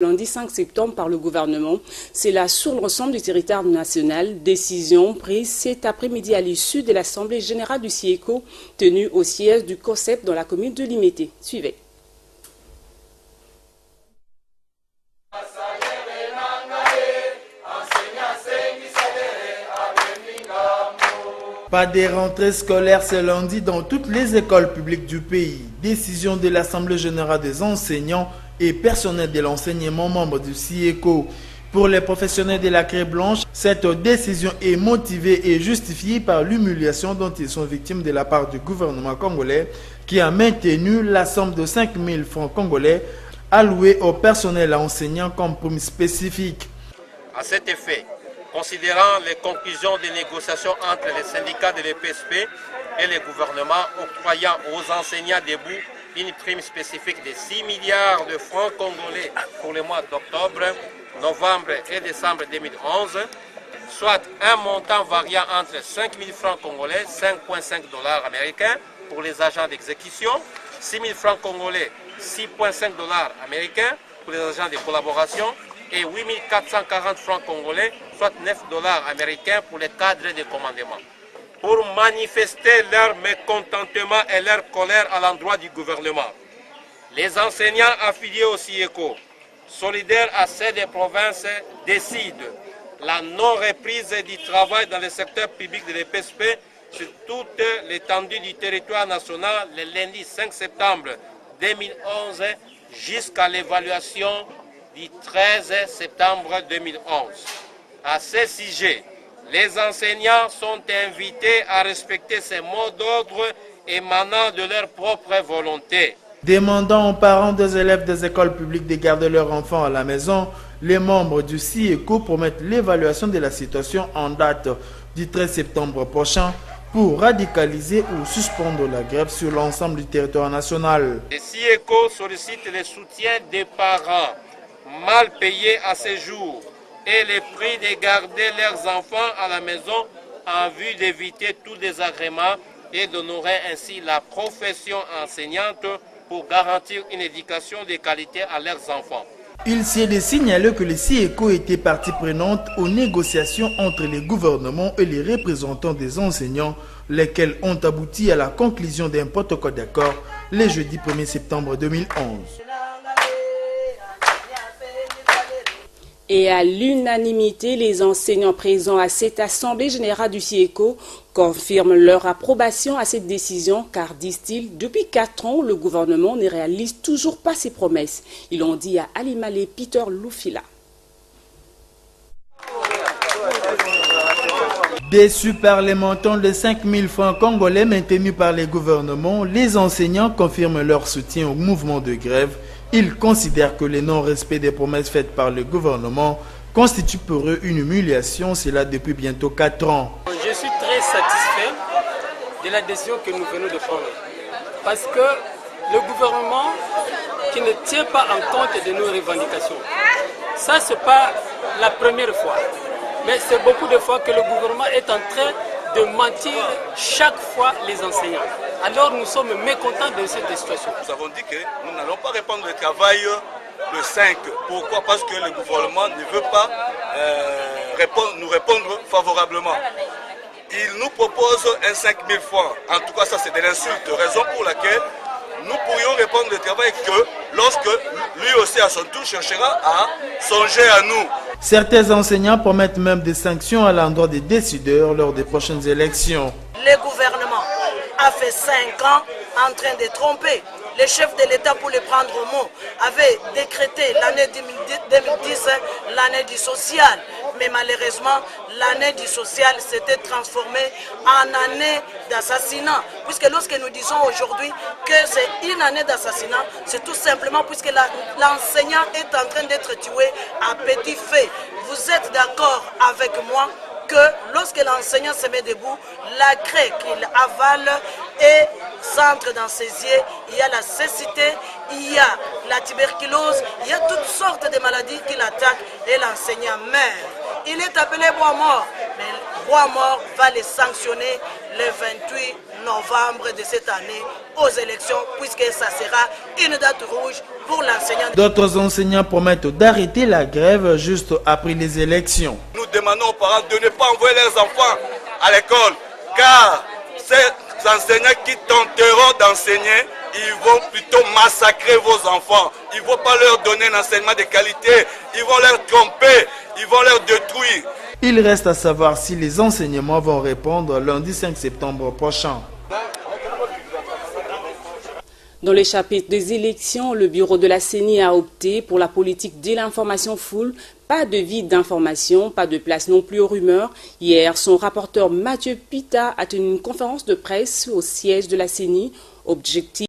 Lundi 5 septembre par le gouvernement, c'est là sur l'ensemble du territoire national, décision prise cet après-midi à l'issue de l'Assemblée générale du CIECO tenue au siège du COSEP dans la commune de Limete. Suivez. Pas des rentrées scolaires ce lundi dans toutes les écoles publiques du pays. Décision de l'Assemblée générale des enseignants et personnels de l'enseignement membres du CIECO. Pour les professionnels de la Craie Blanche, cette décision est motivée et justifiée par l'humiliation dont ils sont victimes de la part du gouvernement congolais qui a maintenu la somme de 5 000 francs congolais allouée au personnel enseignant comme prime spécifique. À cet effet, considérant les conclusions des négociations entre les syndicats de l'EPSP et le gouvernement octroyant aux enseignants debout une prime spécifique de 6 milliards de francs congolais pour les mois d'octobre, novembre et décembre 2011, soit un montant variant entre 5 000 francs congolais, 5,5 $ américains pour les agents d'exécution, 6 000 francs congolais, 6,5 $ américains pour les agents de collaboration et 8 440 francs congolais, soit 9 $ américains pour les cadres de commandement. Pour manifester leur mécontentement et leur colère à l'endroit du gouvernement, les enseignants affiliés au CIECO, solidaires à ceux des provinces, décident la non-reprise du travail dans le secteur public de l'EPSP sur toute l'étendue du territoire national le lundi 5 septembre 2011 jusqu'à l'évaluation du 13 septembre 2011. À ce sujet, les enseignants sont invités à respecter ces mots d'ordre émanant de leur propre volonté. Demandant aux parents des élèves des écoles publiques de garder leurs enfants à la maison, les membres du CIECO promettent l'évaluation de la situation en date du 13 septembre prochain pour radicaliser ou suspendre la grève sur l'ensemble du territoire national. Le CIECO sollicite le soutien des parents mal payés à ce jour et les prix de garder leurs enfants à la maison en vue d'éviter tout désagrément et d'honorer ainsi la profession enseignante pour garantir une éducation de qualité à leurs enfants. Il s'est de signaler que le CIECO était partie prenante aux négociations entre les gouvernements et les représentants des enseignants, lesquels ont abouti à la conclusion d'un protocole d'accord le jeudi 1er septembre 2011. Et à l'unanimité, les enseignants présents à cette Assemblée générale du CIECO confirment leur approbation à cette décision car, disent-ils, depuis 4 ans, le gouvernement ne réalise toujours pas ses promesses. Ils l'ont dit à Alimale Peter Lufila. Déçus par les montants de 5 000 francs congolais maintenus par les gouvernements, les enseignants confirment leur soutien au mouvement de grève. Ils considèrent que le non-respect des promesses faites par le gouvernement constitue pour eux une humiliation, cela depuis bientôt 4 ans. Je suis très satisfait de la décision que nous venons de prendre. Parce que le gouvernement qui ne tient pas en compte de nos revendications, ça c'est pas la première fois. Mais c'est beaucoup de fois que le gouvernement est en train de mentir chaque fois les enseignants. Alors nous sommes mécontents de cette situation. Nous avons dit que nous n'allons pas répondre le travail le 5. Pourquoi? Parce que le gouvernement ne veut pas nous répondre favorablement. Il nous propose un 5 000 francs. En tout cas, ça c'est de l'insulte. Raison pour laquelle nous pourrions répondre le travail que lorsque lui aussi à son tour cherchera à songer à nous. Certains enseignants promettent même des sanctions à l'endroit des décideurs lors des prochaines élections. Le gouvernement a fait 5 ans en train de tromper. Le chef de l'État, pour le prendre au mot, avait décrété l'année 2010 l'année du social. Mais malheureusement, l'année du social s'était transformée en année d'assassinat. Puisque lorsque nous disons aujourd'hui que c'est une année d'assassinat, c'est tout simplement puisque l'enseignant est en train d'être tué à petit feu. Vous êtes d'accord avec moi que lorsque l'enseignant se met debout, la craie qu'il avale et s'entre dans ses yeux, il y a la cécité, il y a la tuberculose, il y a toutes sortes de maladies qui l'attaquent et l'enseignant meurt. Il est appelé bois mort, mais bois mort va les sanctionner le 28 novembre de cette année aux élections, puisque ça sera une date rouge pour l'enseignant. D'autres enseignants promettent d'arrêter la grève juste après les élections. Nous demandons aux parents de ne pas envoyer leurs enfants à l'école, car ces enseignants qui tenteront d'enseigner, ils vont plutôt massacrer vos enfants. Ils ne vont pas leur donner un enseignement de qualité, ils vont leur tromper, ils vont leur détruire. Il reste à savoir si les enseignements vont répondre lundi 5 septembre prochain. Dans les chapitres des élections, le bureau de la CENI a opté pour la politique de l'information full. Pas de vide d'information, pas de place non plus aux rumeurs. Hier, son rapporteur Mathieu Pita a tenu une conférence de presse au siège de la CENI. Objectif